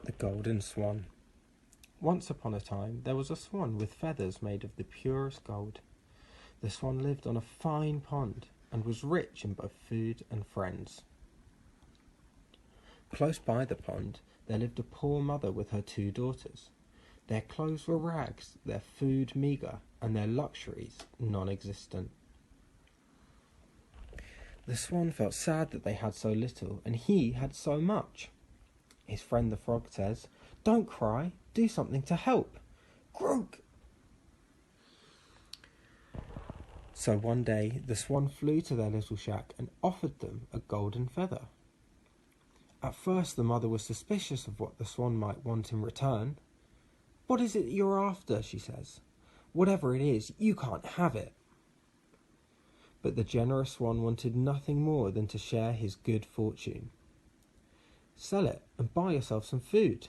The Golden Swan. Once upon a time, there was a swan with feathers made of the purest gold. The swan lived on a fine pond and was rich in both food and friends. Close by the pond, there lived a poor mother with her 2 daughters. Their clothes were rags, their food meagre, and their luxuries non-existent. The swan felt sad that they had so little, and he had so much. His friend the frog says, "Don't cry, do something to help. Croak!" So one day the swan flew to their little shack and offered them a golden feather. At first the mother was suspicious of what the swan might want in return. "What is it you're after?" she says. "Whatever it is, you can't have it." But the generous swan wanted nothing more than to share his good fortune. "Sell it and buy yourself some food."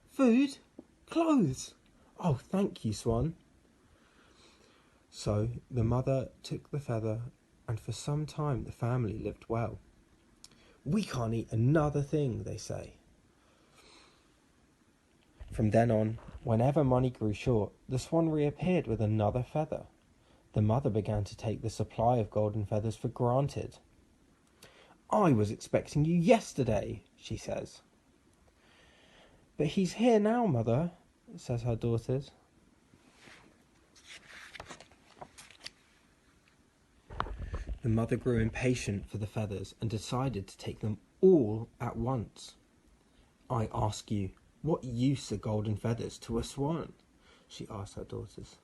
"Food? Clothes? Oh, thank you, swan." So the mother took the feather, and for some time the family lived well. "We can't eat another thing," they say. From then on, whenever money grew short, the swan reappeared with another feather. The mother began to take the supply of golden feathers for granted. "I was expecting you yesterday," she says. "But he's here now, mother," says her daughters. The mother grew impatient for the feathers and decided to take them all at once. "I ask you, what use are golden feathers to a swan?" she asked her daughters.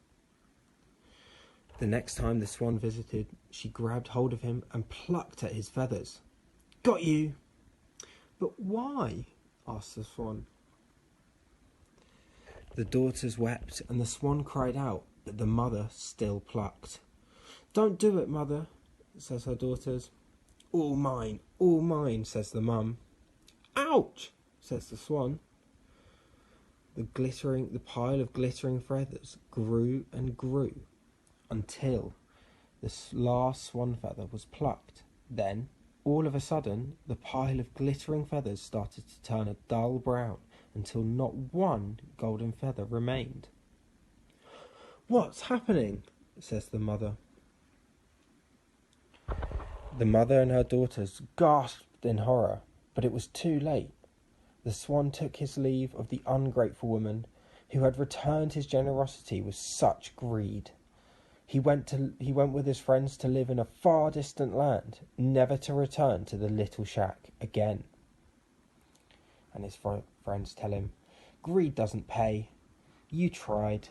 The next time the swan visited, she grabbed hold of him and plucked at his feathers. "Got you!" "But why?" asked the swan. The daughters wept, and the swan cried out, but the mother still plucked. "Don't do it, mother," says her daughters. All mine," says the mum. "Ouch!" says the swan. The pile of glittering feathers grew and grew until the last swan feather was plucked. Then, all of a sudden, the pile of glittering feathers started to turn a dull brown until not one golden feather remained. "What's happening?" says the mother. The mother and her daughters gasped in horror, but it was too late. The swan took his leave of the ungrateful woman who had returned his generosity with such greed. He went with his friends to live in a far distant land, never to return to the little shack again. And his friends tell him, "Greed doesn't pay. You tried."